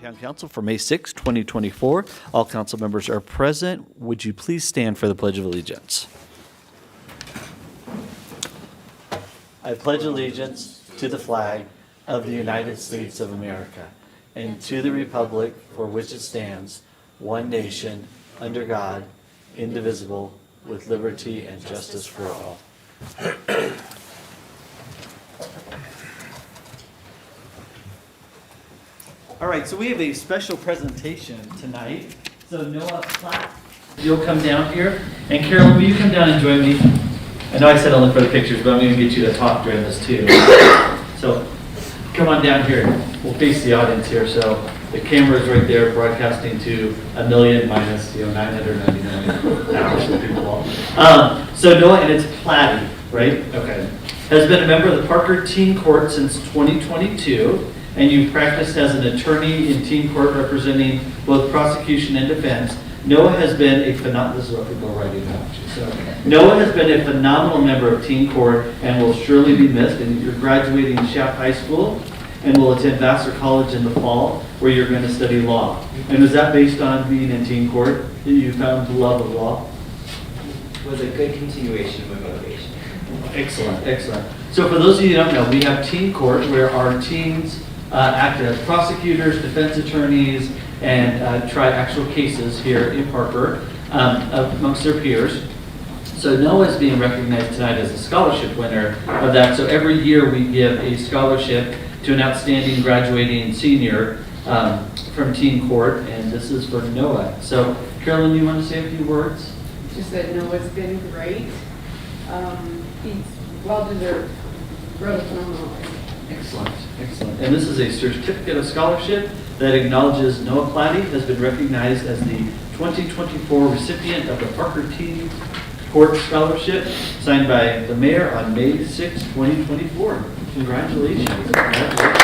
Town Council for May 6, 2024. All council members are present. Would you please stand for the Pledge of Allegiance? I pledge allegiance to the flag of the United States of America and to the republic for which it stands, one nation, under God, indivisible, with liberty and justice for all. All right, so we have a special presentation tonight. So Noah Platt, you'll come down here. And Carolyn, will you come down and join me? I know I said only for the pictures, but I'm going to get you to talk during this too. So come on down here. We'll face the audience here. So the camera is right there broadcasting to 1 million minus 999 hours for people. So Noah, and it's Platty, right? Okay. Has been a member of the Parker Teen Court since 2022. And you've practiced as an attorney in teen court representing both prosecution and defense. Noah has been a phenomenal, this is what people are writing about you. So Noah has been a phenomenal member of teen court and will surely be missed. And you're graduating Shaft High School and will attend Vassar College in the fall where you're going to study law. And was that based on being in teen court that you found the love of law? It was a good continuation of my motivation. Excellent, excellent. So for those of you who don't know, we have teen court where our teens act as prosecutors, defense attorneys, and try actual cases here in Parker amongst their peers. So Noah is being recognized tonight as a scholarship winner of that. So every year we give a scholarship to an outstanding graduating senior from teen court, and this is for Noah. So Carolyn, you want to say a few words? Just that Noah's been great. He's well-deserved. Really phenomenal. Excellent, excellent. And this is a certificate of scholarship that acknowledges Noah Platty has been recognized as the 2024 recipient of the Parker Teen Court Scholarship, signed by the mayor on May 6, 2024. Congratulations. Congratulations. All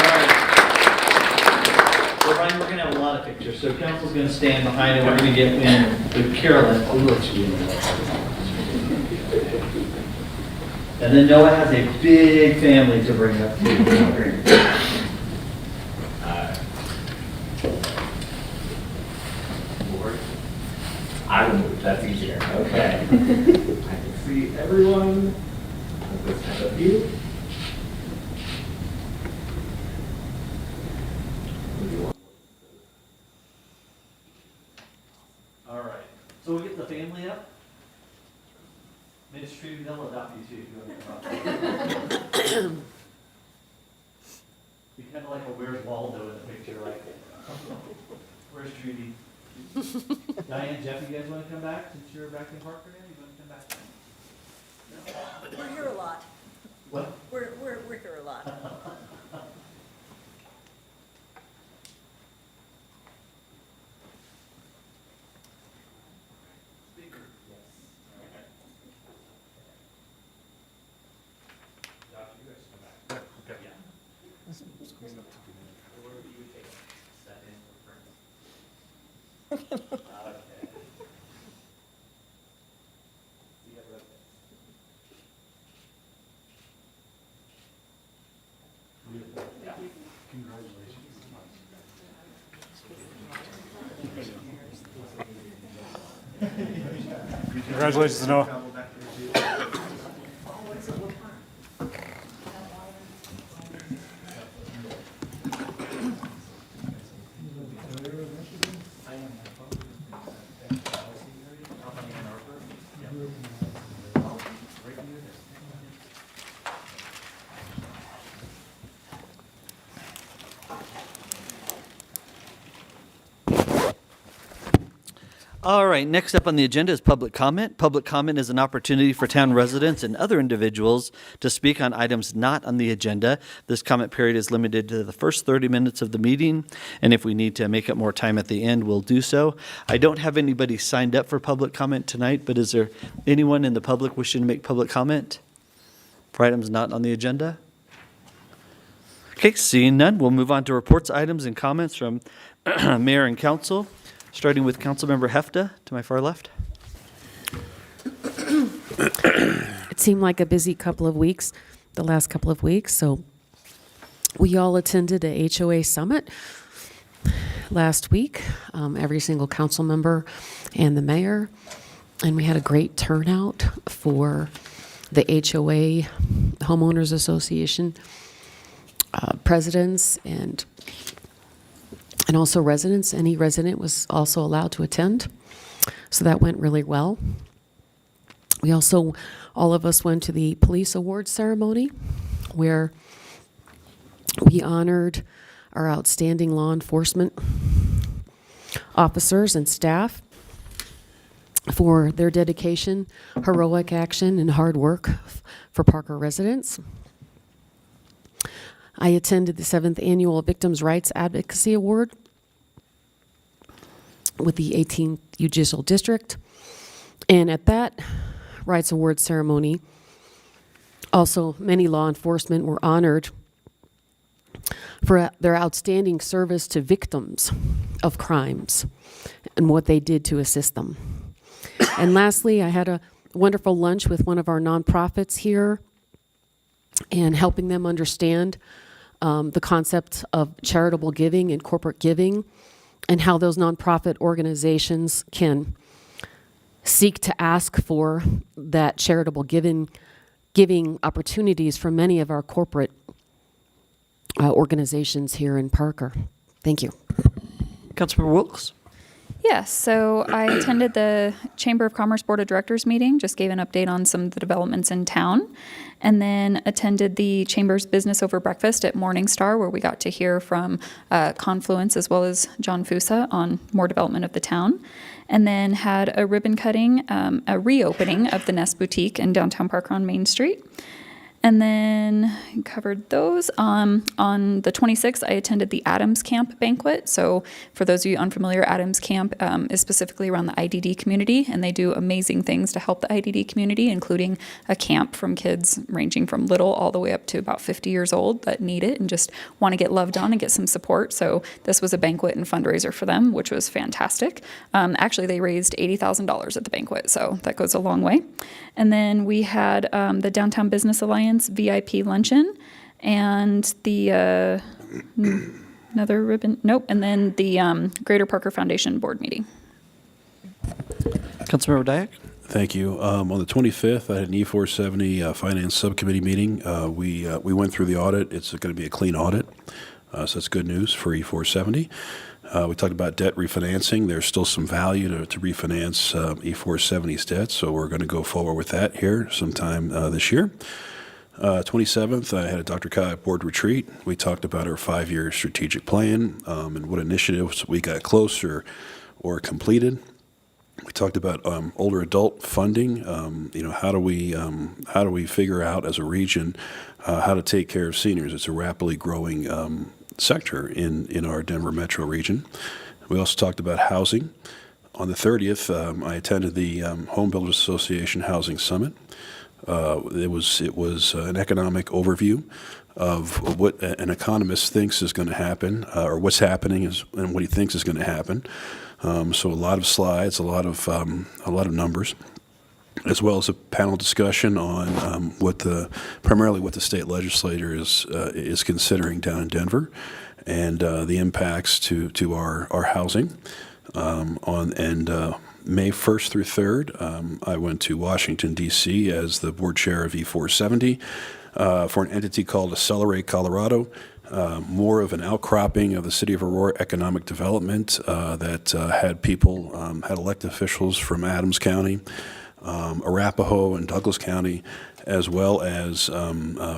right. So Ryan, we're going to have a lot of pictures. So council's going to stand behind and we're going to get in with Carolyn. We'll let you in. And then Noah has a big family to bring up too. Lord, I will move. That's easier. Okay. I can see everyone. This kind of view. All right. So we'll get the family up. Ministry, they'll adopt you too if you want to adopt. Be kind of like a Where's Waldo in the picture, like, where's Trudy? Diane, Jeff, you guys want to come back since you're back in Parker now? You want to come back? No? We're here a lot. What? We're here a lot. Speaker. Yes. Okay. Josh, you guys come back. Okay. Yeah. Where would you take that in for friends? Okay. See you right there. Beautiful. Yeah. Congratulations, Noah. All right, next up on the agenda is public comment. Public comment is an opportunity for town residents and other individuals to speak on items not on the agenda. This comment period is limited to the first 30 minutes of the meeting, and if we need to make up more time at the end, we'll do so. I don't have anybody signed up for public comment tonight, but is there anyone in the public wishing to make public comment for items not on the agenda? Okay, seeing none, we'll move on to reports, items, and comments from mayor and council. Starting with Councilmember Hefta to my far left. It seemed like a busy couple of weeks, the last couple of weeks, so We all attended a HOA summit last week, every single council member and the mayor, and we had a great turnout for the HOA Homeowners Association presidents and also residents. Any resident was also allowed to attend, so that went really well. We also, all of us went to the police awards ceremony where we honored our outstanding law enforcement officers and staff for their dedication, heroic action, and hard work for Parker residents. I attended the 7th Annual Victims' Rights Advocacy Award with the 18th Judicial District. And at that Rights Award ceremony, also many law enforcement were honored for their outstanding service to victims of crimes and what they did to assist them. And lastly, I had a wonderful lunch with one of our nonprofits here and helping them understand the concept of charitable giving and corporate giving and how those nonprofit organizations can seek to ask for that charitable giving opportunities from many of our corporate organizations here in Parker. Thank you. Councilmember Wilkes? Yes, so I attended the Chamber of Commerce Board of Directors meeting, just gave an update on some of the developments in town, and then attended the Chamber's Business Over Breakfast at Morningstar, where we got to hear from Confluence as well as John Fusa on more development of the town, and then had a ribbon cutting, a reopening of the Nest Boutique in downtown Parker on Main Street. And then covered those. On the 26th, I attended the Adams Camp banquet. So for those of you unfamiliar, Adams Camp is specifically around the IDD community, and they do amazing things to help the IDD community, including a camp from kids ranging from little all the way up to about 50 years old that need it and just want to get loved on and get some support. So this was a banquet and fundraiser for them, which was fantastic. Actually, they raised $80,000 at the banquet, so that goes a long way. And then we had the Downtown Business Alliance VIP luncheon and the another ribbon, and then the Greater Parker Foundation board meeting. Councilmember Dyak? Thank you. On the 25th, I had an E470 Finance Subcommittee meeting. We went through the audit. It's going to be a clean audit, so that's good news for E470. We talked about debt refinancing. There's still some value to refinance E470's debt, so we're going to go forward with that here sometime this year. 27th, I had a Dr. Kayak board retreat. We talked about our 5-year strategic plan and what initiatives we got closer or completed. We talked about older adult funding. How do we figure out as a region how to take care of seniors? It's a rapidly growing sector in our Denver metro region. We also talked about housing. On the 30th, I attended the Home Builders Association Housing Summit. It was an economic overview of what an economist thinks is going to happen, or what's happening and what he thinks is going to happen. So a lot of slides, a lot of numbers, as well as a panel discussion on primarily what the state legislature is considering down in Denver, and the impacts to our housing. May 1st through 3rd, I went to Washington, D.C. as the board chair of E470 for an entity called Accelerate Colorado, more of an outcropping of the City of Aurora economic development that had elected officials from Adams County, Arapahoe and Douglas County, as well as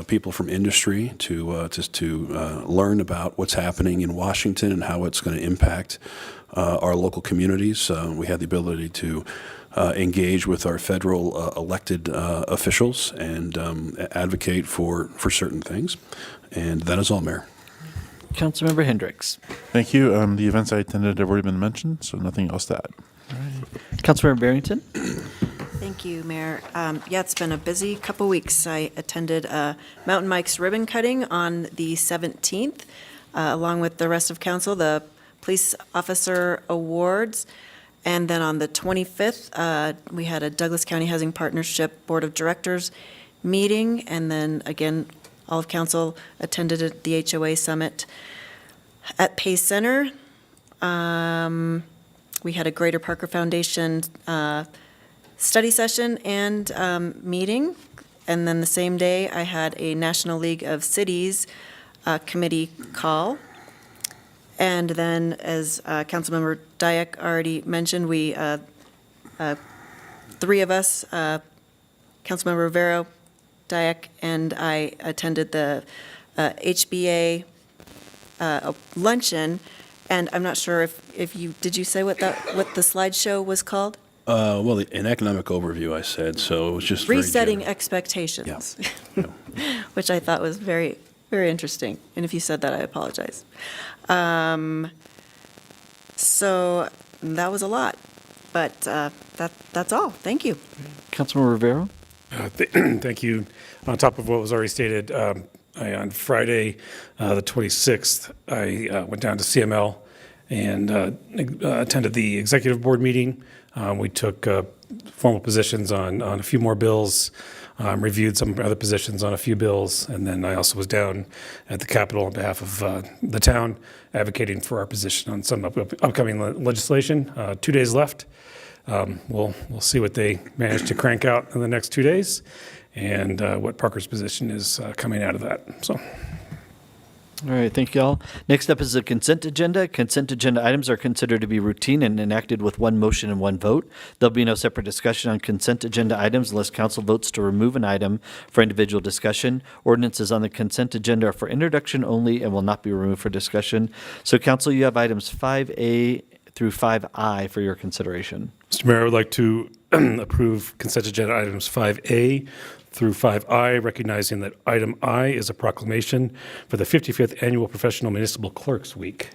people from industry to learn about what's happening in Washington and how it's going to impact our local communities. We had the ability to engage with our federal elected officials and advocate for certain things. And that is all, Mayor. Councilmember Hendricks? Thank you. The events I attended have already been mentioned, so nothing else to add. Councilmember Barrington? Thank you, Mayor. It's been a busy couple weeks. I attended Mountain Mike's ribbon cutting on the 17th, along with the rest of council, the Police Officer Awards. And then on the 25th, we had a Douglas County Housing Partnership Board of Directors meeting. And then again, all of council attended the HOA summit at Pace Center. We had a Greater Parker Foundation study session and meeting. And then the same day, I had a National League of Cities committee call. And then, as Councilmember Dyak already mentioned, we, three of us, Councilmember Rivero, Dyak, and I attended the HBA luncheon. And I'm not sure if you, did you say what the slideshow was called? Well, an economic overview, I said, so it was just very Resetting general. expectations. Yeah. Which I thought was very, very interesting. And if you said that, I apologize. So that was a lot, but that's all. Thank you. Councilmember Rivero? Thank you. On top of what was already stated, on Friday, the 26th, I went down to CML and attended the executive board meeting. We took formal positions on a few more bills, reviewed some other positions on a few bills, and then I also was down at the Capitol on behalf of the town, advocating for our position on some upcoming legislation. 2 days left. We'll see what they manage to crank out in the next 2 days, and what Parker's position is coming out of that. So. All right, thank you all. Next up is the consent agenda. Consent agenda items are considered to be routine and enacted with one motion and one vote. There'll be no separate discussion on consent agenda items unless council votes to remove an item for individual discussion. Ordinances on the consent agenda are for introduction only and will not be removed for discussion. So council, you have items 5A through 5I for your consideration. Mr. Mayor, I would like to approve consent agenda items 5A through 5I, recognizing that item I is a proclamation for the 55th Annual Professional Municipal Clerks Week.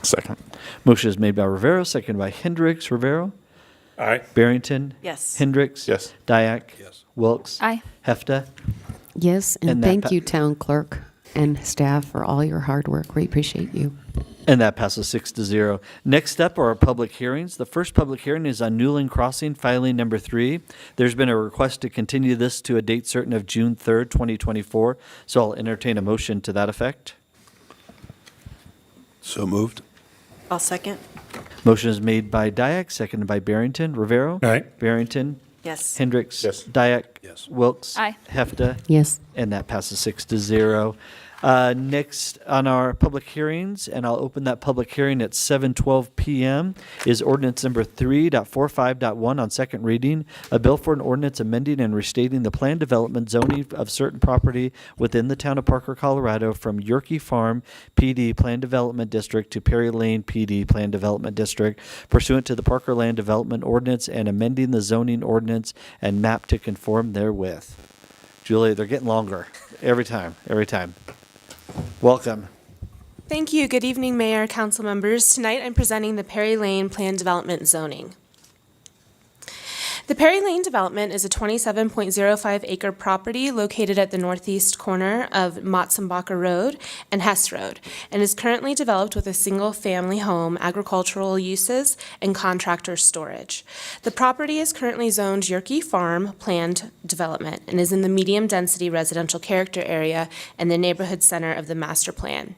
Second. Motion is made by Rivero, seconded by Hendricks. Rivero? Aye. Barrington? Yes. Hendricks? Yes. Dyak? Yes. Wilkes? Aye. Hefta? Yes, and And that thank pa- you, Town Clerk and staff, for all your hard work. We appreciate you. And that passes 6-0. Next up are our public hearings. The first public hearing is on Newland Crossing, filing number 3. There's been a request to continue this to a date certain of June 3rd, 2024. So I'll entertain a motion to that effect. So moved. I'll second. Motion is made by Dyak, seconded by Barrington. Rivero? Aye. Barrington? Yes. Hendricks? Yes. Dyak? Yes. Wilkes? Aye. Hefta? Yes. And that passes 6-0. Next on our public hearings, and I'll open that public hearing at 7:12 p.m., is ordinance number 3.45.1 on second reading, a bill for an ordinance amending and restating the planned development zoning of certain property within the town of Parker, Colorado from Yerke Farm PD Plan Development District to Perry Lane PD Plan Development District pursuant to the Parker Land Development Ordinance and amending the zoning ordinance and map to conform therewith. Julia, they're getting longer every time. Welcome. Thank you. Good evening, Mayor, council members. Tonight I'm presenting the Perry Lane Plan Development Zoning. The Perry Lane development is a 27.05 acre property located at the northeast corner of Motzenbacher Road and Hess Road, and is currently developed with a single-family home, agricultural uses, and contractor storage. The property is currently zoned Yerke Farm Planned Development and is in the medium-density residential character area and the neighborhood center of the master plan.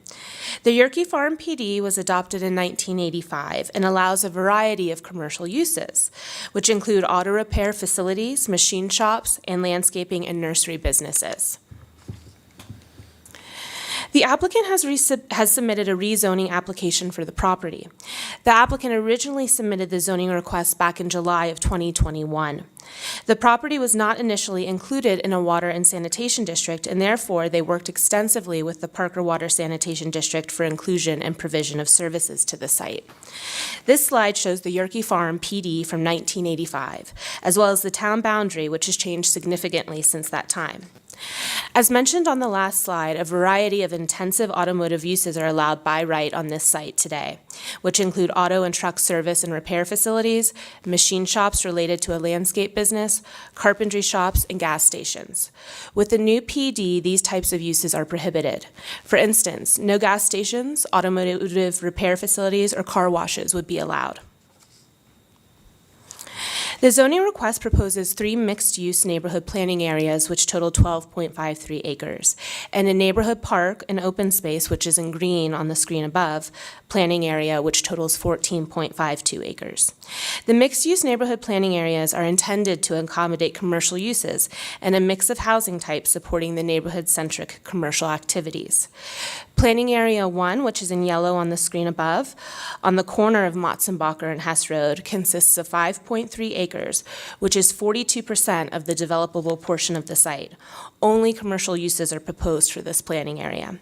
The Yerke Farm PD was adopted in 1985 and allows a variety of commercial uses, which include auto repair facilities, machine shops, and landscaping and nursery businesses. The applicant has submitted a rezoning application for the property. The applicant originally submitted the zoning request back in July of 2021. The property was not initially included in a water and sanitation district, and therefore they worked extensively with the Parker Water Sanitation District for inclusion and provision of services to the site. This slide shows the Yerke Farm PD from 1985, as well as the town boundary, which has changed significantly since that time. As mentioned on the last slide, a variety of intensive automotive uses are allowed by right on this site today, which include auto and truck service and repair facilities, machine shops related to a landscape business, carpentry shops, and gas stations. With the new PD, these types of uses are prohibited. For instance, no gas stations, automotive repair facilities, or car washes would be allowed. The zoning request proposes 3 mixed-use neighborhood planning areas which total 12.53 acres, and a neighborhood park and open space, which is in green on the screen above, planning area which totals 14.52 acres. The mixed-use neighborhood planning areas are intended to accommodate commercial uses and a mix of housing types supporting the neighborhood-centric commercial activities. Planning Area 1, which is in yellow on the screen above, on the corner of Motzenbacher and Hess Road, consists of 5.3 acres, which is 42% of the developable portion of the site. Only commercial uses are proposed for this planning area.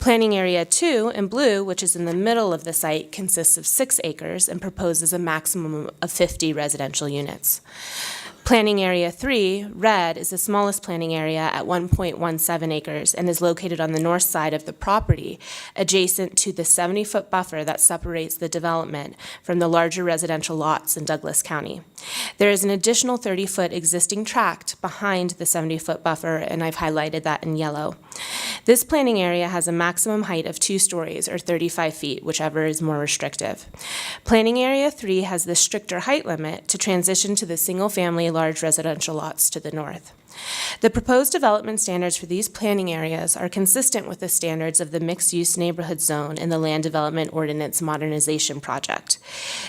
Planning Area 2, in blue, which is in the middle of the site, consists of 6 acres and proposes a maximum of 50 residential units. Planning Area 3, red, is the smallest planning area at 1.17 acres and is located on the north side of the property, adjacent to the 70-foot buffer that separates the development from the larger residential lots in Douglas County. There is an additional 30-foot existing tract behind the 70-foot buffer, and I've highlighted that in yellow. This planning area has a maximum height of 2 stories, or 35 feet, whichever is more restrictive. Planning Area 3 has the stricter height limit to transition to the single-family large residential lots to the north. The proposed development standards for these planning areas are consistent with the standards of the mixed-use neighborhood zone in the Land Development Ordinance Modernization Project.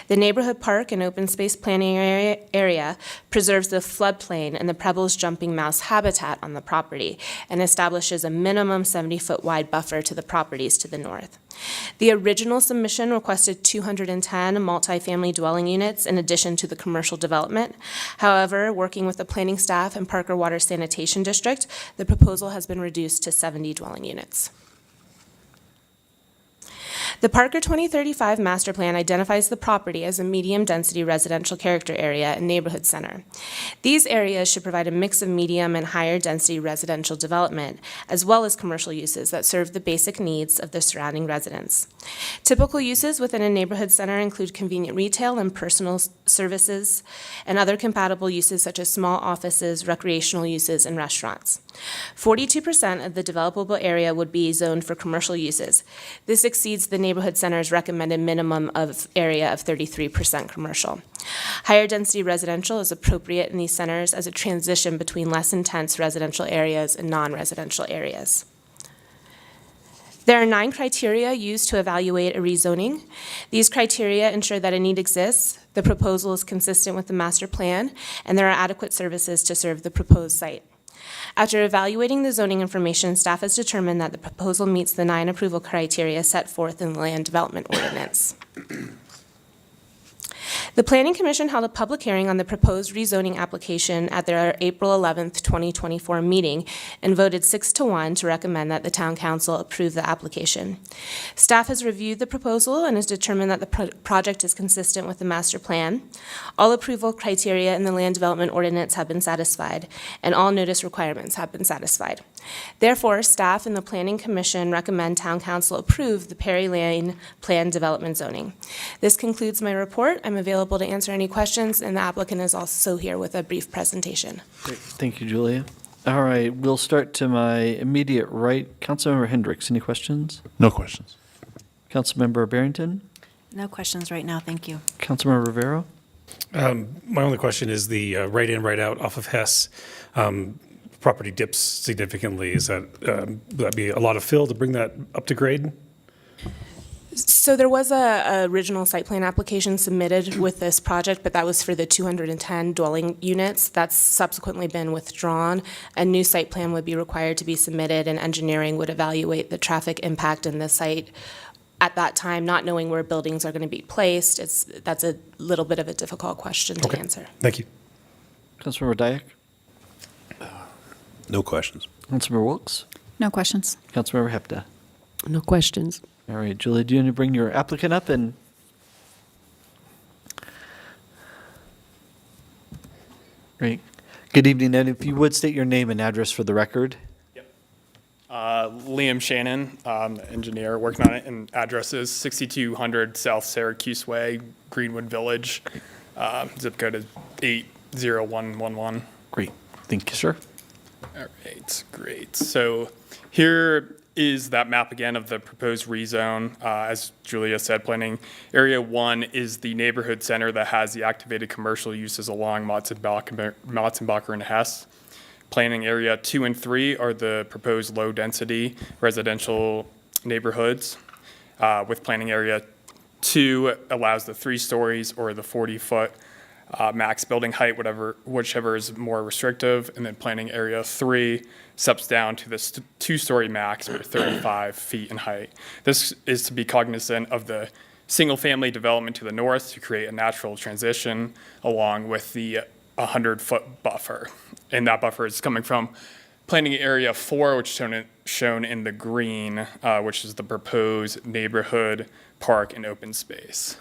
The neighborhood park and open space planning area preserves the floodplain and the Preble's jumping mouse habitat on the property and establishes a minimum 70-foot wide buffer to the properties to the north. The original submission requested 210 multifamily dwelling units in addition to the commercial development. However, working with the planning staff and Parker Water Sanitation District, the proposal has been reduced to 70 dwelling units. The Parker 2035 master plan identifies the property as a medium-density residential character area and neighborhood center. These areas should provide a mix of medium and higher-density residential development, as well as commercial uses that serve the basic needs of the surrounding residents. Typical uses within a neighborhood center include convenient retail and personal services, and other compatible uses such as small offices, recreational uses, and restaurants. 42% of the developable area would be zoned for commercial uses. This exceeds the neighborhood center's recommended minimum of area of 33% commercial. Higher density residential is appropriate in these centers as a transition between less intense residential areas and non-residential areas. There are 9 criteria used to evaluate a rezoning. These criteria ensure that a need exists, the proposal is consistent with the master plan, and there are adequate services to serve the proposed site. After evaluating the zoning information, staff has determined that the proposal meets the 9 approval criteria set forth in the Land Development Ordinance. The Planning Commission held a public hearing on the proposed rezoning application at their April 11th, 2024 meeting and voted 6-1 to recommend that the Town Council approve the application. Staff has reviewed the proposal and has determined that the project is consistent with the master plan. All approval criteria in the Land Development Ordinance have been satisfied, and all notice requirements have been satisfied. Therefore, staff and the Planning Commission recommend Town Council approve the Perry Lane Plan Development Zoning. This concludes my report. I'm available to answer any questions, and the applicant is also here with a brief presentation. Great. Thank you, Julia. All right, we'll start to my immediate right. Councilmember Hendricks, any questions? No questions. Councilmember Barrington? No questions right now, thank you. Councilmember Rivera? My only question is the right in, right out off of Hess. Property dips significantly. Is that, would that be a lot of fill to bring that up to grade? So there was a original site plan application submitted with this project, but that was for the 210 dwelling units. That's subsequently been withdrawn. A new site plan would be required to be submitted, and engineering would evaluate the traffic impact in the site at that time, not knowing where buildings are going to be placed. That's a little bit of a difficult question to answer. Thank you. Councilmember Dyak? No questions. Councilmember Wilkes? No questions. Councilmember Hepta? No questions. All right, Julia, do you want to bring your applicant up and? Great. Good evening, and if you would state your name and address for the record. Liam Shannon, engineer, working on it, and address is 6200 South Syracuse Way, Greenwood Village. Zip code is 80111. Great. Thank you, sir. All right, great. So here is that map again of the proposed rezone. As Julia said, planning area 1 is the neighborhood center that has the activated commercial uses along Motzenbacher and Hess. Planning area 2 and 3 are the proposed low-density residential neighborhoods, with planning area 2 allows the 3 stories or the 40-foot max building height, whichever is more restrictive, and then planning area 3 steps down to the 2-story max or 35 feet in height. This is to be cognizant of the single-family development to the north to create a natural transition along with the 100-foot buffer. And that buffer is coming from planning area 4, which is shown in the green, which is the proposed neighborhood, park, and open space.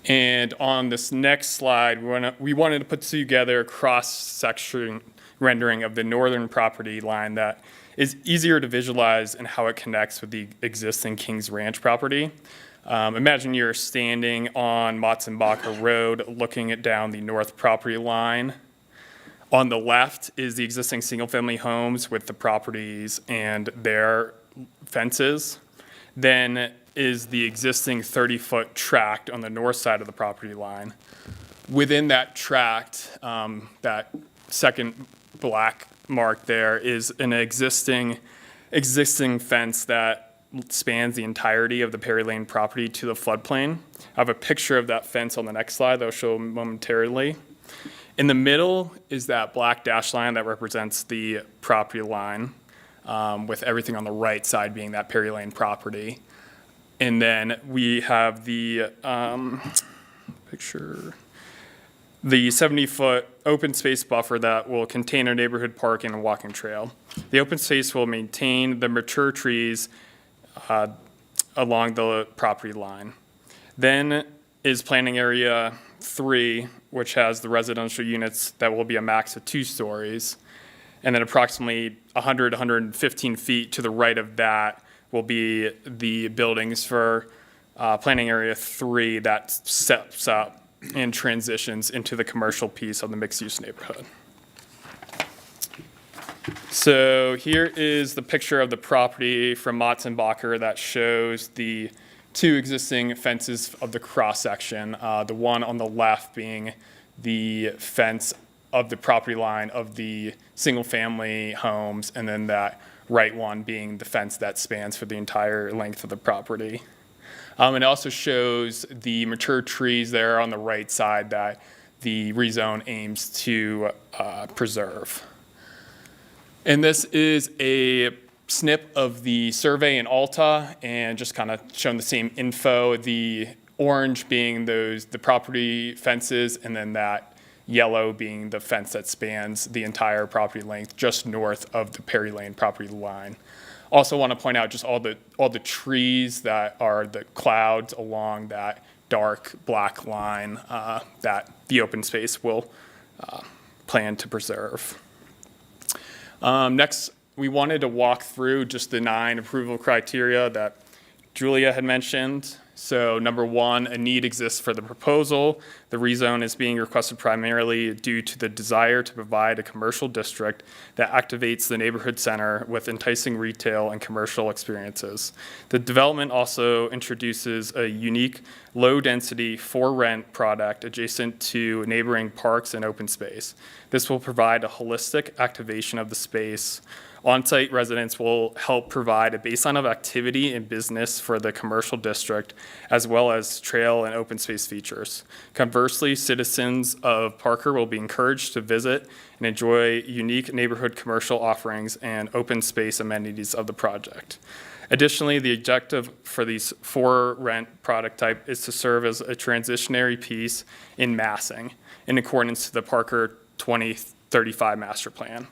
And on this next slide, we wanted to put together a cross-section rendering of the northern property line that is easier to visualize and how it connects with the existing Kings Ranch property. Imagine you're standing on Motzenbacher Road looking down the north property line. On the left is the existing single-family homes with the properties and their fences. Then is the existing 30-foot tract on the north side of the property line. Within that tract, that second black mark there is an existing fence that spans the entirety of the Perry Lane property to the floodplain. I have a picture of that fence on the next slide that I'll show momentarily. In the middle is that black dash line that represents the property line, with everything on the right side being that Perry Lane property. And then we have the the 70-foot open space buffer that will contain a neighborhood park and a walking trail. The open space will maintain the mature trees along the property line. Then is planning area 3, which has the residential units that will be a max of 2 stories. And then approximately 115 feet to the right of that will be the buildings for planning area 3 that steps up and transitions into the commercial piece of the mixed-use neighborhood. So here is the picture of the property from Motzenbacher that shows the 2 existing fences of the cross-section, the one on the left being the fence of the property line of the single-family homes, and then that right one being the fence that spans for the entire length of the property. It also shows the mature trees there on the right side that the rezone aims to preserve. And this is a snip of the survey in Alta, and just kind of showing the same info, the orange being the property fences, and then that yellow being the fence that spans the entire property length just north of the Perry Lane property line. Also want to point out just all the trees that are the clouds along that dark black line that the open space will plan to preserve. Next, we wanted to walk through just the 9 approval criteria that Julia had mentioned. So number 1, a need exists for the proposal. The rezone is being requested primarily due to the desire to provide a commercial district that activates the neighborhood center with enticing retail and commercial experiences. The development also introduces a unique low-density for-rent product adjacent to neighboring parks and open space. This will provide a holistic activation of the space. On-site residents will help provide a baseline of activity and business for the commercial district, as well as trail and open space features. Conversely, citizens of Parker will be encouraged to visit and enjoy unique neighborhood commercial offerings and open space amenities of the project. Additionally, the objective for these for-rent product type is to serve as a transitionary piece in massing in accordance to the Parker 2035 master plan.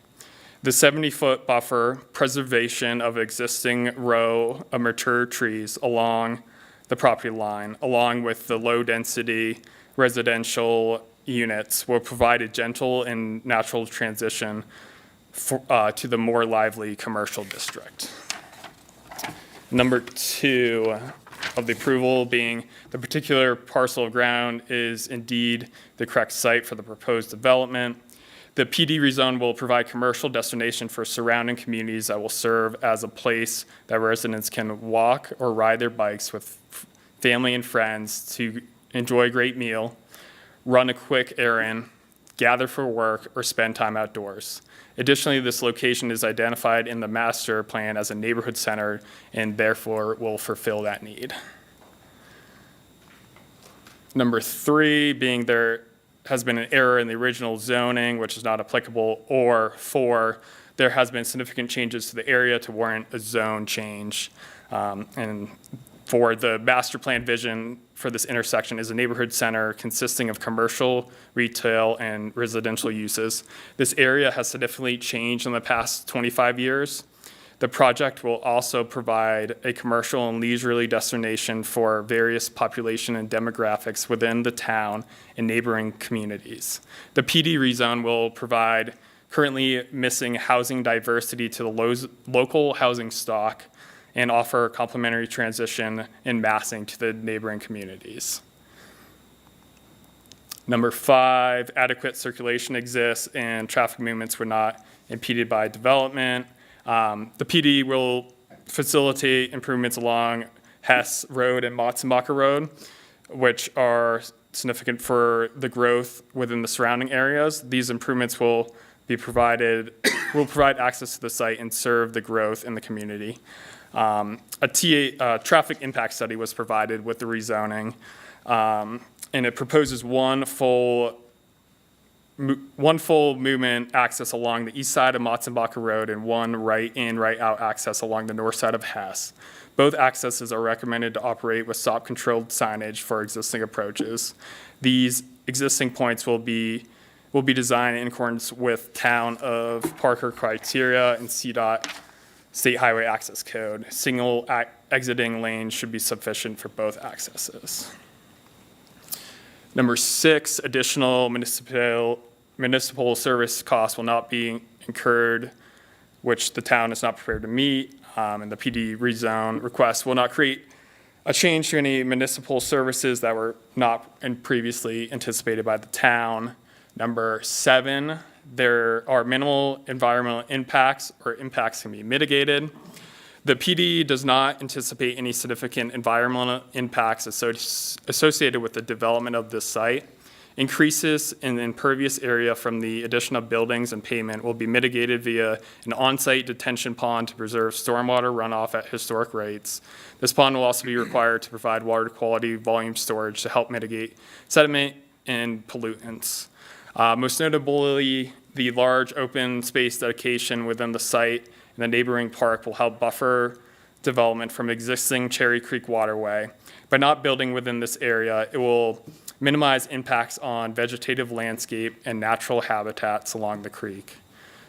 The 70-foot buffer, preservation of existing row of mature trees along the property line, along with the low-density residential units, will provide a gentle and natural transition to the more lively commercial district. Number 2 of the approval being the particular parcel of ground is indeed the correct site for the proposed development. The PD rezone will provide commercial destination for surrounding communities that will serve as a place that residents can walk or ride their bikes with family and friends to enjoy a great meal, run a quick errand, gather for work, or spend time outdoors. Additionally, this location is identified in the master plan as a neighborhood center and therefore will fulfill that need. Number 3 being there has been an error in the original zoning, which is not applicable, or 4, there has been significant changes to the area to warrant a zone change. And for the master plan vision for this intersection is a neighborhood center consisting of commercial, retail, and residential uses. This area has significantly changed in the past 25 years. The project will also provide a commercial and leisurely destination for various population and demographics within the town and neighboring communities. The PD rezone will provide currently missing housing diversity to the local housing stock and offer complementary transition and massing to the neighboring communities. Number 5, adequate circulation exists and traffic movements were not impeded by development. The PD will facilitate improvements along Hess Road and Matzenbacher Road, which are significant for the growth within the surrounding areas. These improvements will provide access to the site and serve the growth in the community. A traffic impact study was provided with the rezoning, and it proposes one full movement access along the east side of Matzenbacher Road and one right in, right out access along the north side of Hess. Both accesses are recommended to operate with stop-controlled signage for existing approaches. These existing points will be designed in accordance with Town of Parker criteria and CDOT State Highway Access Code. Single exiting lanes should be sufficient for both accesses. Number 6, additional municipal service costs will not be incurred, which the town is not prepared to meet, and the PD rezone request will not create a change to any municipal services that were not previously anticipated by the town. Number 7, there are minimal environmental impacts or impacts can be mitigated. The PD does not anticipate any significant environmental impacts associated with the development of this site. Increases in the impervious area from the addition of buildings and pavement will be mitigated via an on-site detention pond to preserve stormwater runoff at historic rates. This pond will also be required to provide water quality volume storage to help mitigate sediment and pollutants. Most notably, the large open space dedication within the site and the neighboring park will help buffer development from existing Cherry Creek waterway. By not building within this area, it will minimize impacts on vegetative landscape and natural habitats along the creek.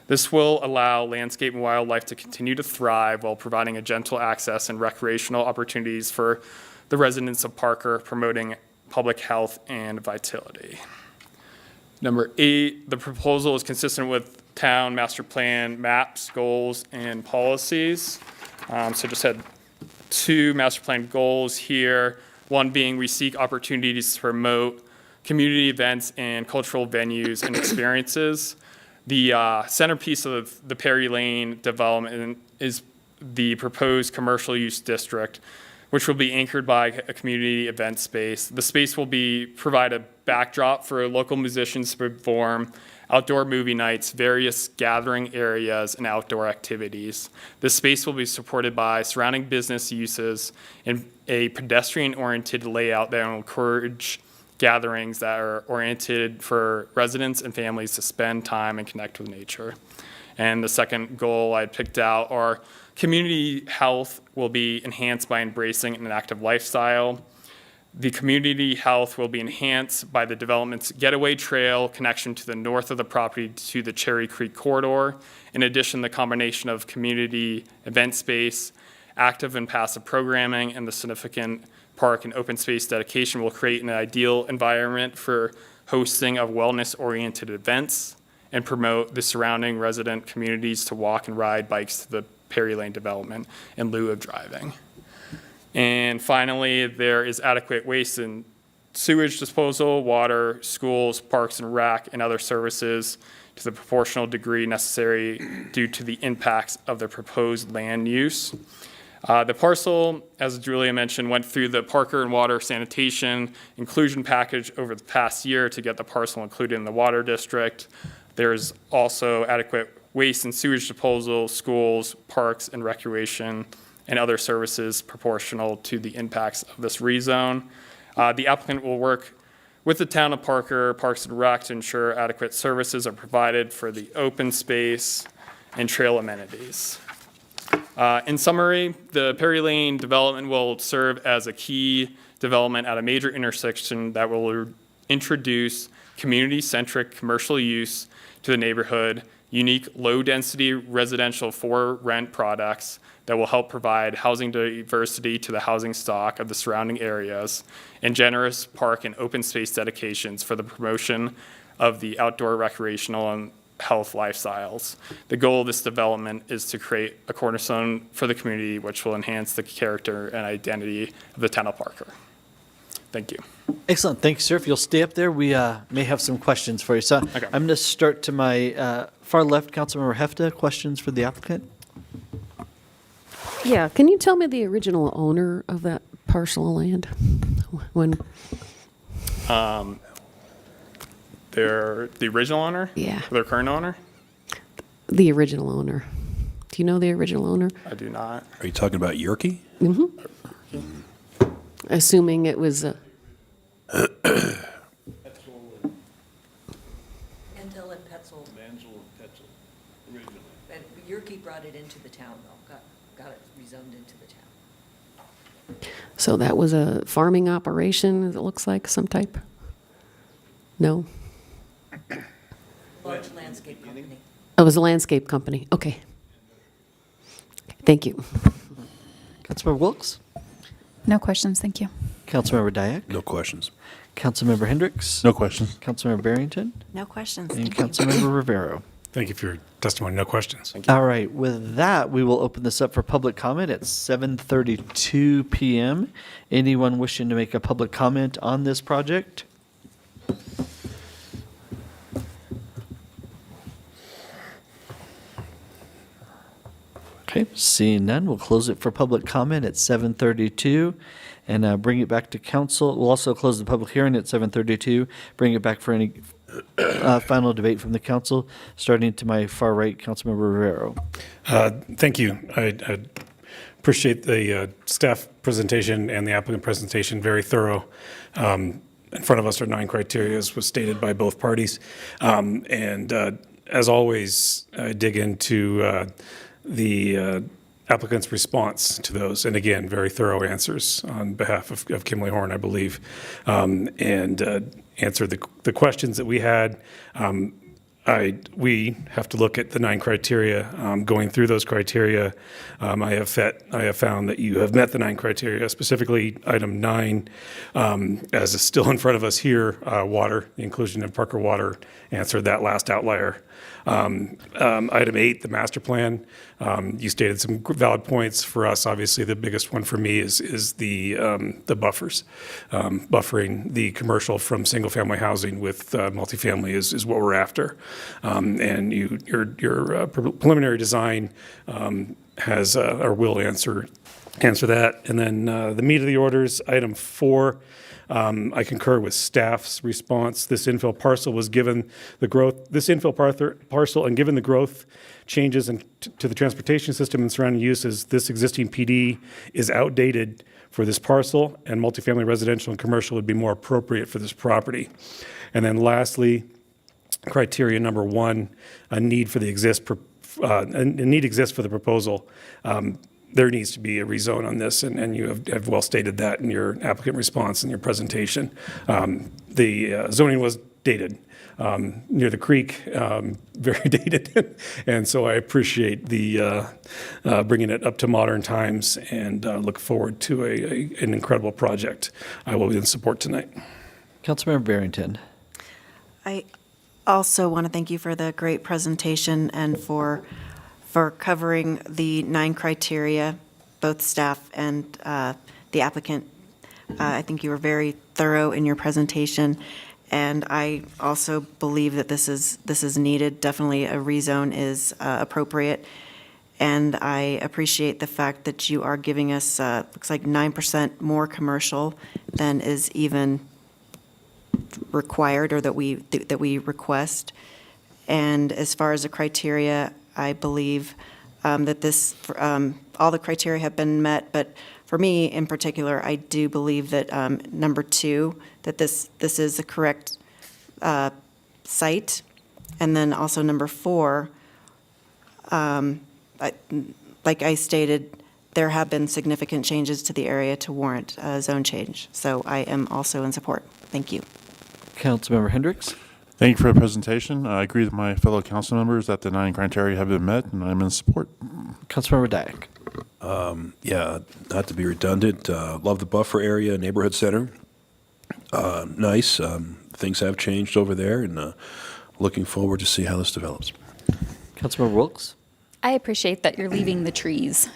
This will allow landscape and wildlife to continue to thrive while providing a gentle access and recreational opportunities for the residents of Parker, promoting public health and vitality. Number 8, the proposal is consistent with town master plan maps, goals, and policies. So just had 2 master plan goals here. One being we seek opportunities to promote community events and cultural venues and experiences. The centerpiece of the Perry Lane development is the proposed commercial use district, which will be anchored by a community event space. The space will provide a backdrop for local musicians to perform, outdoor movie nights, various gathering areas, and outdoor activities. This space will be supported by surrounding business uses and a pedestrian-oriented layout that will encourage gatherings that are oriented for residents and families to spend time and connect with nature. And the second goal I picked out are community health will be enhanced by embracing an active lifestyle. The community health will be enhanced by the development's Getaway Trail connection to the north of the property to the Cherry Creek corridor. In addition, the combination of community event space, active and passive programming, and the significant park and open space dedication will create an ideal environment for hosting of wellness-oriented events and promote the surrounding resident communities to walk and ride bikes to the Perry Lane development in lieu of driving. And finally, there is adequate waste and sewage disposal, water, schools, parks and rec, and other services to the proportional degree necessary due to the impacts of the proposed land use. The parcel, as Julia mentioned, went through the Parker and Water Sanitation Inclusion Package over the past year to get the parcel included in the water district. There's also adequate waste and sewage disposal, schools, parks and recreation, and other services proportional to the impacts of this rezone. The applicant will work with the town of Parker, Parks and Rec to ensure adequate services are provided for the open space and trail amenities. In summary, the Perry Lane development will serve as a key development at a major intersection that will introduce community-centric commercial use to the neighborhood, unique low-density residential for-rent products that will help provide housing diversity to the housing stock of the surrounding areas, and generous park and open space dedications for the promotion of the outdoor recreational and health lifestyles. The goal of this development is to create a cornerstone for the community which will enhance the character and identity of the town of Parker. Thank you. Excellent. Thanks, sir. If you'll stay up there, we may have some questions for you. So Okay. I'm going to start to my far left, Councilmember Hefta. Questions for the applicant? Yeah, can you tell me the original owner of that parcel of land? When, They're the original owner? Yeah. Their current owner? the original owner. Do you know the original owner? I do not. Are you talking about Yerke? Assuming it was, Endel and Petzel. And Yerke brought it into the town, though, got it rezoned into the town. so that was a farming operation, it looks like, some type? No? Large landscape company. Oh, it was a landscape company, okay. Thank you. Councilmember Wilks? No questions, thank you. Councilmember Dyak? No questions. Councilmember Hendricks? No questions. Councilmember Barrington? No questions. And Thank you. Councilmember Rivero. Thank you for your testimony. No questions. All right, with that, we will open this up for public comment at 7:32 p.m. Anyone wishing to make a public comment on this project? Okay, seeing none, we'll close it for public comment at 7:32 and bring it back to council. We'll also close the public hearing at 7:32, bring it back for any final debate from the council, starting to my far right, Councilmember Rivero. Thank you. I appreciate the staff presentation and the applicant presentation, very thorough. In front of us are 9 criteria, as was stated by both parties. And as always, I dig into the applicant's response to those. And again, very thorough answers on behalf of Kimberly Horn, I believe, and answered the questions that we had. We have to look at the 9 criteria. Going through those criteria, I have found that you have met the 9 criteria, specifically item 9, as is still in front of us here, water, the inclusion of Parker Water answered that last outlier. Item 8, the master plan, you stated some valid points for us. Obviously, the biggest one for me is the buffers. Buffering the commercial from single-family housing with multifamily is what we're after. And your preliminary design has or will answer that. And then the meat of the orders, item 4. I concur with staff's response. This infill parcel was given the growth. This infill parcel, and given the growth changes to the transportation system and surrounding uses, this existing PD is outdated for this parcel, and multifamily residential and commercial would be more appropriate for this property. And then lastly, criteria number 1, a need exists for the proposal. There needs to be a rezone on this, and you have well stated that in your applicant response and your presentation. The zoning was dated near the creek, very dated, and so I appreciate the bringing it up to modern times and look forward to an incredible project. I will be in support tonight. Councilmember Barrington. I also want to thank you for the great presentation and for covering the 9 criteria, both staff and the applicant. I think you were very thorough in your presentation, and I also believe that this is needed. Definitely a rezone is appropriate, and I appreciate the fact that you are giving us, looks like 9% more commercial than is even required or that we request. And as far as the criteria, I believe that this, all the criteria have been met, but for me in particular, I do believe that number 2, that this is the correct site. And then also number 4, like I stated, there have been significant changes to the area to warrant a zone change. So I am also in support. Thank you. Councilmember Hendricks. Thank you for the presentation. I agree with my fellow council members that the 9 criteria have been met, and I'm in support. Councilmember Dyak. Yeah, not to be redundant, love the buffer area, neighborhood center. Nice. Things have changed over there, and looking forward to see how this develops. Councilmember Wilkes. I appreciate that you're leaving the trees.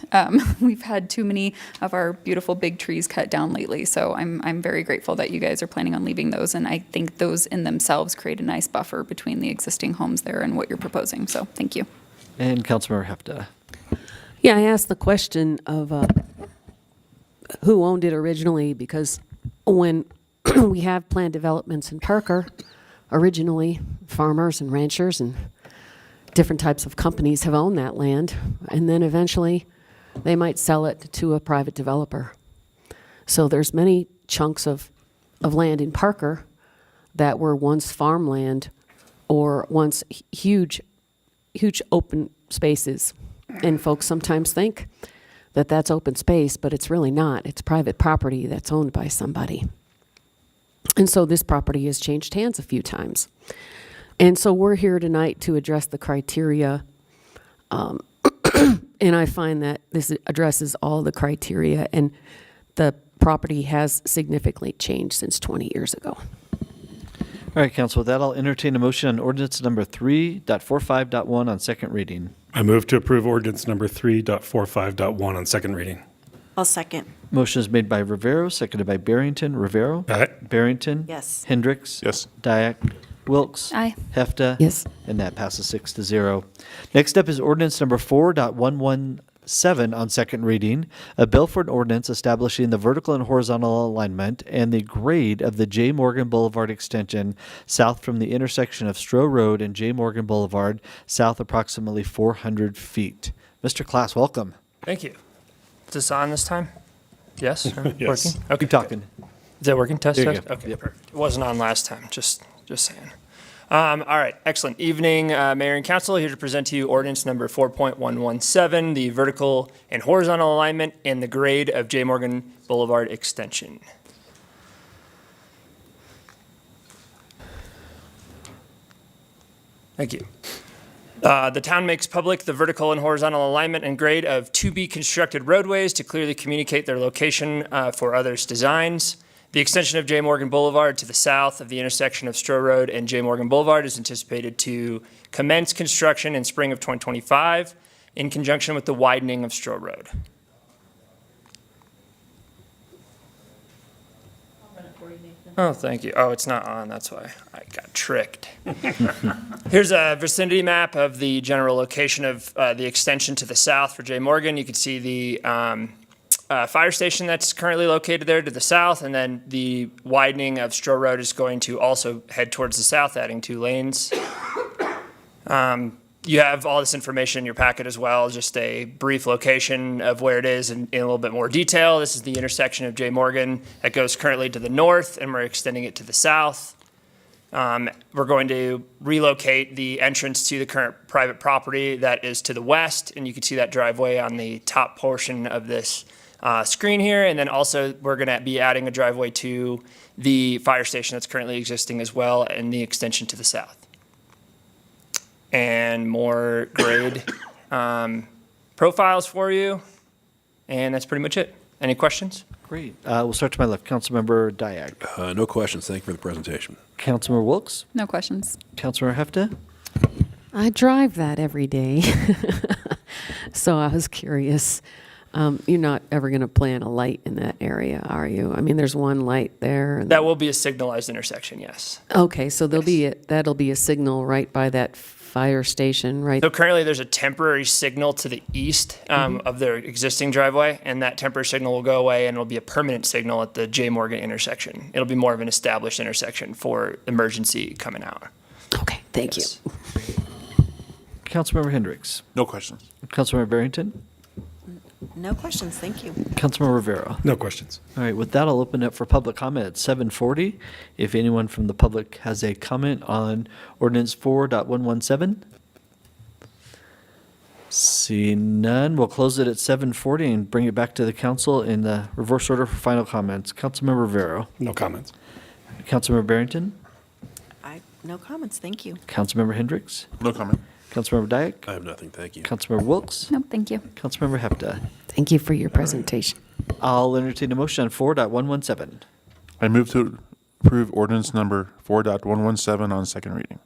We've had too many of our beautiful big trees cut down lately, so I'm very grateful that you guys are planning on leaving those, and I think those in themselves create a nice buffer between the existing homes there and what you're proposing, so thank you. And Councilmember Hefta. Yeah, I asked the question of who owned it originally, because when we have planned developments in Parker, originally farmers and ranchers and different types of companies have owned that land, and then eventually they might sell it to a private developer. So there's many chunks of land in Parker that were once farmland or once huge open spaces. And folks sometimes think that that's open space, but it's really not. It's private property that's owned by somebody. And so this property has changed hands a few times. And so we're here tonight to address the criteria, and I find that this addresses all the criteria, and the property has significantly changed since 20 years ago. All right, Council, with that, I'll entertain a motion on ordinance number 3.45.1 on second reading. I move to approve ordinance number 3.45.1 on second reading. I'll second. Motion is made by Rivero, seconded by Barrington. Rivero? Aye. Barrington? Yes. Hendricks? Yes. Dyak? Wilkes? Aye. Hefta? Yes. And that passes 6-0. Next up is ordinance number 4.117 on second reading, a bill for an ordinance establishing the vertical and horizontal alignment and the grade of the J. Morgan Boulevard extension south from the intersection of Stroh Road and J. Morgan Boulevard, south approximately 400 feet. Mr. Klass, welcome. Thank you. Is this on this time? Yes? Yes. Working? Okay. Keep talking. Is that working? Test, There you test? go. Okay, Yep. perfect. It wasn't on last time, just saying. All right, excellent. Evening, Mayor and Council, here to present to you ordinance number 4.117, the vertical and horizontal alignment and the grade of J. Morgan Boulevard extension. Thank you. The town makes public the vertical and horizontal alignment and grade of to-be-constructed roadways to clearly communicate their location for others' designs. The extension of J. Morgan Boulevard to the south of the intersection of Stroh Road and J. Morgan Boulevard is anticipated to commence construction in spring of 2025 in conjunction with the widening of Stroh Road. Oh, thank you. Oh, it's not on, that's why I got tricked. Here's a vicinity map of the general location of the extension to the south for J. Morgan. You can see the fire station that's currently located there to the south, and then the widening of Stroh Road is going to also head towards the south, adding 2 lanes. You have all this information in your packet as well, just a brief location of where it is in a little bit more detail. This is the intersection of J. Morgan that goes currently to the north, and we're extending it to the south. We're going to relocate the entrance to the current private property that is to the west, and you can see that driveway on the top portion of this screen here. And then also we're going to be adding a driveway to the fire station that's currently existing as well, and the extension to the south. And more grade profiles for you. And that's pretty much it. Any questions? Great. We'll start to my left. Councilmember Dyak. No questions. Thank you for the presentation. Councilmember Wilkes. No questions. Councilmember Hefta. I drive that every day, so I was curious. You're not ever going to plant a light in that area, are you? I mean, there's one light there. and- That will be a signalized intersection, yes. Okay, so that'll be a signal right by that fire station, right? So currently, there's a temporary signal to the east of their existing driveway, and that temporary signal will go away, and it'll be a permanent signal at the J. Morgan intersection. It'll be more of an established intersection for emergency coming out. Okay, thank you. Councilmember Hendricks. No questions. Councilmember Barrington. No questions, thank you. Councilmember Rivera. No questions. All right, with that, I'll open up for public comment at 7:40. If anyone from the public has a comment on ordinance 4.117. Seeing none, we'll close it at 7:40 and bring it back to the council in the reverse order for final comments. Councilmember Rivera. No comments. Councilmember Barrington. No comments, thank you. Councilmember Hendricks. No comment. Councilmember Dyak. I have nothing, thank you. Councilmember Wilks. No, thank you. Councilmember Hepta. Thank you for your presentation. I'll entertain a motion on 4.117. I move to approve ordinance number 4.117 on second reading.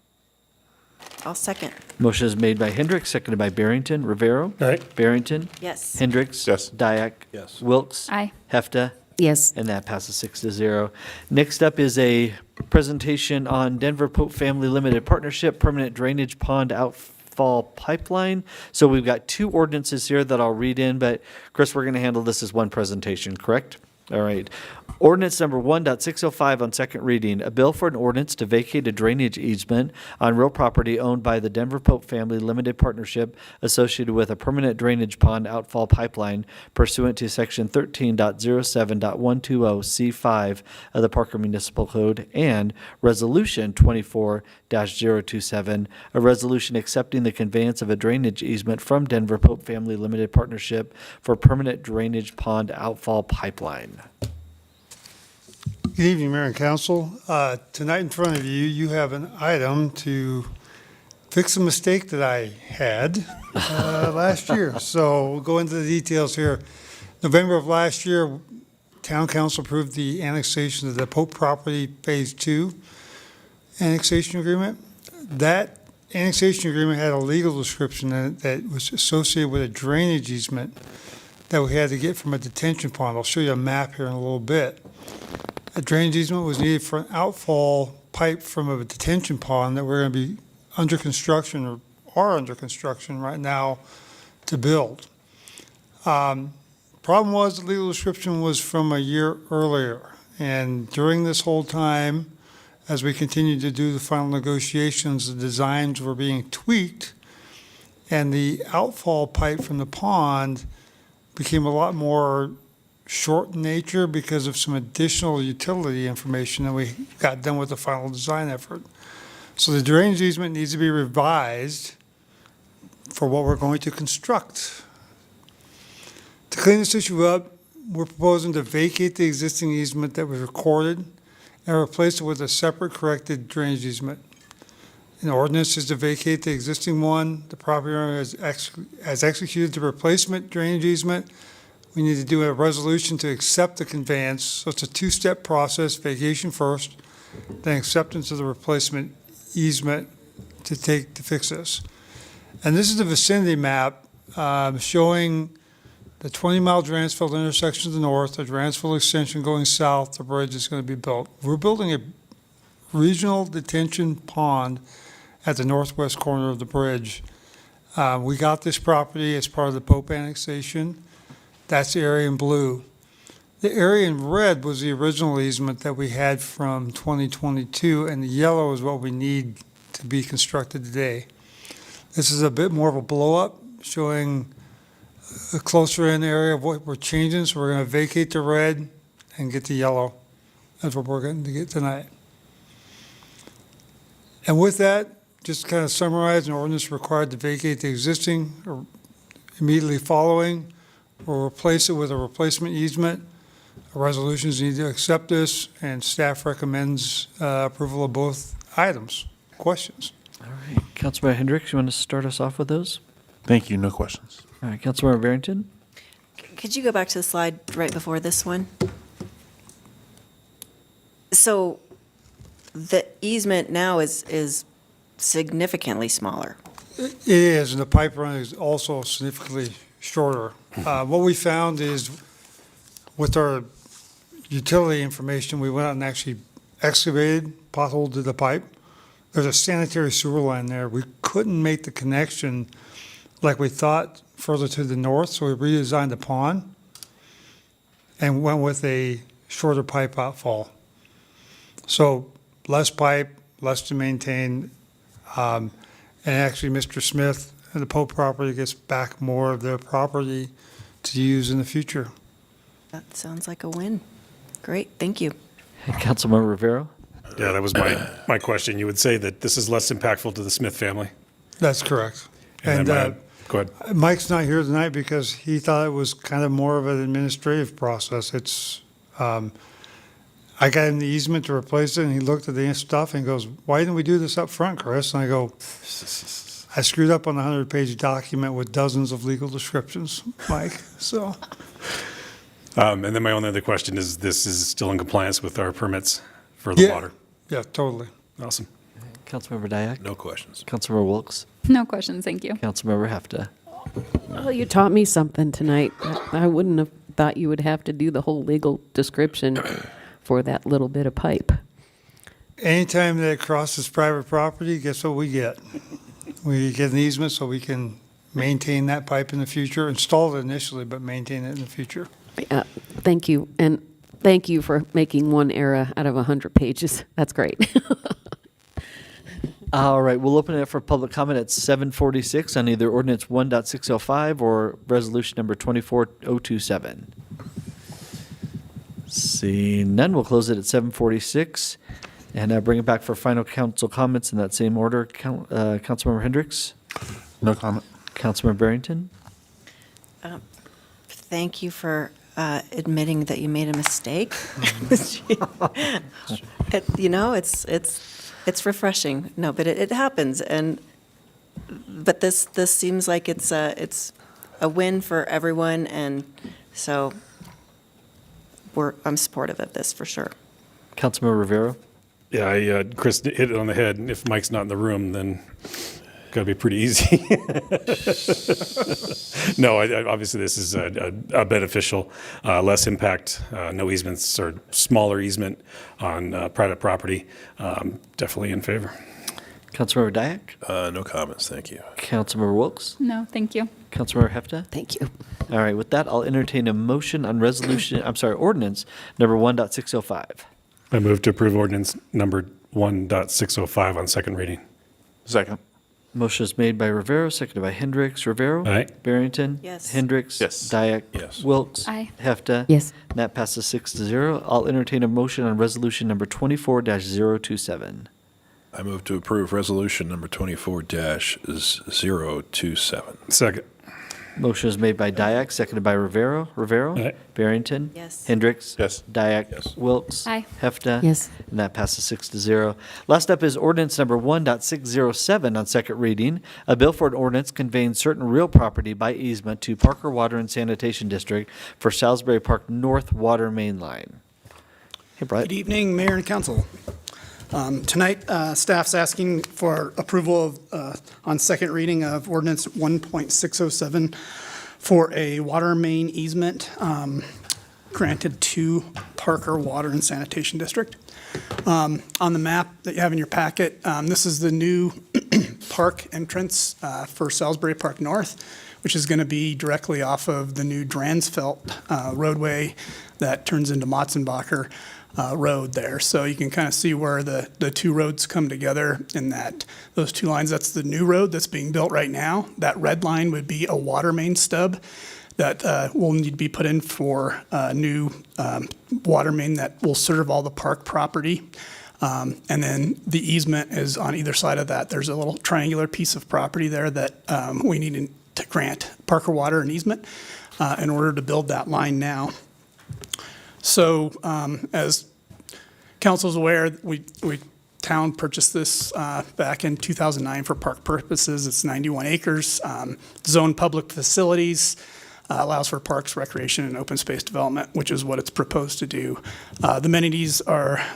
I'll second. Motion is made by Hendricks, seconded by Barrington. Rivera. Aye. Barrington. Yes. Hendricks. Yes. Dyak. Yes. Wilks. Aye. Hefta. Yes. And that passes 6-0. Next up is a presentation on Denver Pope Family Limited Partnership Permanent Drainage Pond Outfall Pipeline. So we've got two ordinances here that I'll read in, but Chris, we're going to handle this as one presentation, correct? All right. Ordinance number 1.605 on second reading, a bill for an ordinance to vacate a drainage easement on real property owned by the Denver Pope Family Limited Partnership associated with a permanent drainage pond outfall pipeline pursuant to section 13.07.120C5 of the Parker Municipal Code and resolution 24-027, a resolution accepting the conveyance of a drainage easement from Denver Pope Family Limited Partnership for permanent drainage pond outfall pipeline. Good evening, Mayor and Council. Tonight in front of you, you have an item to fix a mistake that I had last year. So we'll go into the details here. November of last year, Town Council approved the annexation of the Pope property Phase 2 annexation agreement. That annexation agreement had a legal description in it that was associated with a drainage easement that we had to get from a detention pond. I'll show you a map here in a little bit. A drainage easement was needed for an outfall pipe from a detention pond that we're going to be under construction or are under construction right now to build. Problem was the legal description was from a year earlier. And during this whole time, as we continued to do the final negotiations, the designs were being tweaked and the outfall pipe from the pond became a lot more short in nature because of some additional utility information that we got done with the final design effort. So the drainage easement needs to be revised for what we're going to construct. To clean this issue up, we're proposing to vacate the existing easement that was recorded and replace it with a separate corrected drainage easement. An ordinance is to vacate the existing one. The property owner has executed the replacement drainage easement. We need to do a resolution to accept the conveyance. So it's a two-step process, vacation first, then acceptance of the replacement easement to fix this. And this is the vicinity map showing the 20-mile Dransfield intersection to the north, the Dransfield extension going south, the bridge is going to be built. We're building a regional detention pond at the northwest corner of the bridge. We got this property as part of the Pope annexation. That's the area in blue. The area in red was the original easement that we had from 2022, and the yellow is what we need to be constructed today. This is a bit more of a blow-up, showing a closer in area of what we're changing. So we're going to vacate the red and get the yellow. That's what we're going to get tonight. And with that, just to kind of summarize, an ordinance required to vacate the existing or immediately following, or replace it with a replacement easement. Resolutions need to accept this, and staff recommends approval of both items. Questions? All right. Councilmember Hendricks, you want to start us off with those? Thank you. No questions. All right. Councilmember Barrington? Could you go back to the slide right before this one? So the easement now is significantly smaller. It is, and the pipe run is also significantly shorter. What we found is with our utility information, we went out and actually excavated, potholed the pipe. There's a sanitary sewer line there. We couldn't make the connection like we thought further to the north, so we redesigned the pond and went with a shorter pipe outfall. So less pipe, less to maintain, and actually Mr. Smith and the Pope property gets back more of their property to use in the future. That sounds like a win. Great, thank you. Councilmember Rivera? Yeah, that was my question. You would say that this is less impactful to the Smith family? That's correct. And And then go ahead. Mike's not here tonight because he thought it was kind of more of an administrative process. It's, I got him the easement to replace it, and he looked at the stuff and goes, "Why didn't we do this up front, Chris?" And I go, "I screwed up on the 100-page document with dozens of legal descriptions, Mike." So, And then my only other question is, this is still in compliance with our permits for the Yeah. water? yeah, totally. Awesome. Councilmember Dyak? No questions. Councilmember Wilkes? No questions, thank you. Councilmember Hefta? Well, you taught me something tonight. I wouldn't have thought you would have to do the whole legal description for that little bit of pipe. Anytime that it crosses private property, guess what we get? We get an easement so we can maintain that pipe in the future, install it initially, but maintain it in the future. Thank you, and thank you for making one error out of 100 pages. That's great. All right, we'll open it up for public comment at 7:46 on either ordinance 1.605 or resolution number 24027. Seeing none, we'll close it at 7:46 and bring it back for final council comments in that same order. Councilmember Hendricks? No comment. Councilmember Barrington? Thank you for admitting that you made a mistake. You know, it's refreshing. No, but it happens, but this seems like it's a win for everyone, and so I'm supportive of this for sure. Councilmember Rivera? Yeah, Chris hit it on the head. If Mike's not in the room, then got to be pretty easy. No, obviously this is a beneficial, less impact, no easements or smaller easement on private property. Definitely in favor. Councilmember Dyak? No comments, thank you. Councilmember Wilkes? No, thank you. Councilmember Hefta? Thank you. All right, with that, I'll entertain a motion on ordinance number 1.605. I move to approve ordinance number 1.605 on second reading. Second. Motion is made by Rivera, seconded by Hendricks. Rivera? Aye. Barrington? Yes. Hendricks? Yes. Dyak? Yes. Wilkes? Aye. Hefta? Yes. And that passes 6-0. I'll entertain a motion on resolution number 24-027. I move to approve resolution number 24-027. Second. Motion is made by Dyak, seconded by Rivera. Rivera? Aye. Barrington? Yes. Hendricks? Yes. Dyak? Yes. Wilkes? Aye. Hefta? Yes. And that passes 6-0. Last up is ordinance number 1.607 on second reading. A bill for an ordinance conveying certain real property by easement to Parker Water and Sanitation District for Salisbury Park North Water Main Line. Hey, Brett. Good evening, Mayor and Council. Tonight, staff's asking for approval on second reading of ordinance 1.607 for a water main easement granted to Parker Water and Sanitation District. On the map that you have in your packet, this is the new park entrance for Salisbury Park North, which is going to be directly off of the new Dransfeld roadway that turns into Motzenbacher road there. So you can kind of see where the two roads come together in those two lines. That's the new road that's being built right now. That red line would be a water main stub that will need to be put in for a new water main that will serve all the park property. And then the easement is on either side of that. There's a little triangular piece of property there that we need to grant Parker Water an easement in order to build that line now. So as council's aware, we town purchased this back in 2009 for park purposes. It's 91 acres, zoned public facilities, allows for parks, recreation, and open space development, which is what it's proposed to do. The amenities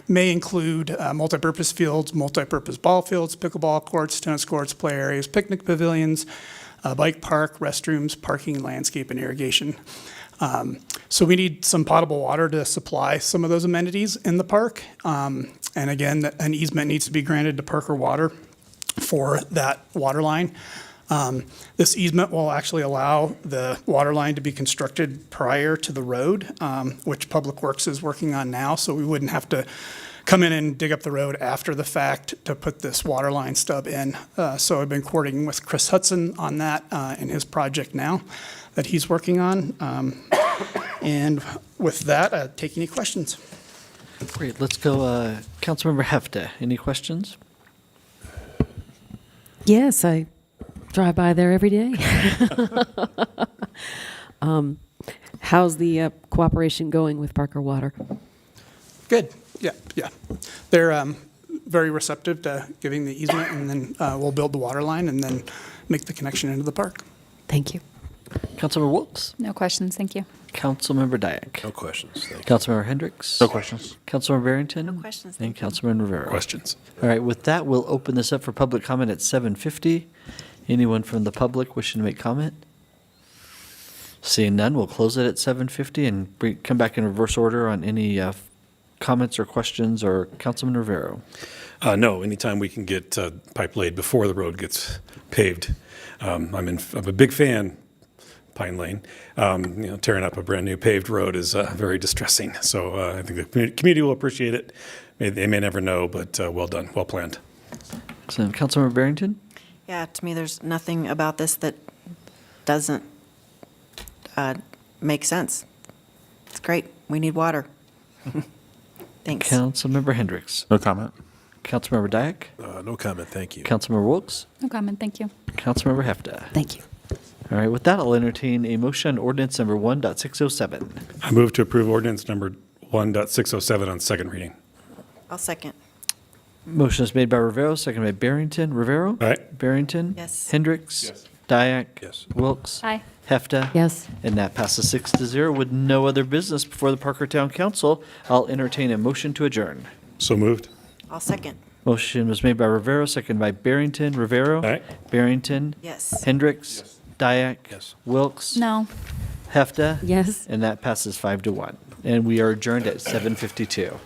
may include multipurpose fields, multipurpose ball fields, pickleball courts, tennis courts, play areas, picnic pavilions, a bike park, restrooms, parking, landscape, and irrigation. So we need some potable water to supply some of those amenities in the park. And again, an easement needs to be granted to Parker Water for that water line. This easement will actually allow the water line to be constructed prior to the road, which Public Works is working on now, so we wouldn't have to come in and dig up the road after the fact to put this water line stub in. So I've been coordinating with Chris Hudson on that in his project now that he's working on. And with that, take any questions. Great. Let's go, Councilmember Hefta. Any questions? Yes, I drive by there every day. How's the cooperation going with Parker Water? Good, yeah. They're very receptive to giving the easement, and then we'll build the water line and then make the connection into the park. Thank you. Councilmember Wilks? No questions, thank you. Councilmember Dyak? No questions. Thank you. Councilmember Hendricks? No questions. Councilmember Barrington? No questions, And thank you. Councilman Rivera? Questions. All right, with that, we'll open this up for public comment at 7:50. Anyone from the public wishing to make comment? Seeing none, we'll close it at 7:50 and come back in reverse order on any comments or questions, or Councilman Rivera. No, anytime we can get pipe laid before the road gets paved. I'm a big fan, Pine Lane. Tearing up a brand-new paved road is very distressing. So I think the community will appreciate it. They may never know, but well done, well planned. So, Councilmember Barrington? Yeah, to me, there's nothing about this that doesn't make sense. It's great. We need water. Thanks. Councilmember Hendricks? No comment. Councilmember Dyak? No comment. Thank you. Councilmember Wilks? No comment, thank you. Councilmember Hefta? Thank you. All right, with that, I'll entertain a motion on ordinance number 1.607. I move to approve ordinance number 1.607 on second reading. I'll second. Motion is made by Rivera, seconded by Barrington. Rivera? Aye. Barrington? Yes. Hendricks? Yes. Dyak? Yes. Wilks? Aye. Hefta? Yes. And that passes 6-0 with no other business before the Parker Town Council. I'll entertain a motion to adjourn. So moved. I'll second. Motion was made by Rivera, seconded by Barrington. Rivera? Aye. Barrington? Yes. Hendricks? Yes. Dyak? Yes. Wilks? No. Hefta? Yes. And that passes 5-1. And we are adjourned at 7:52.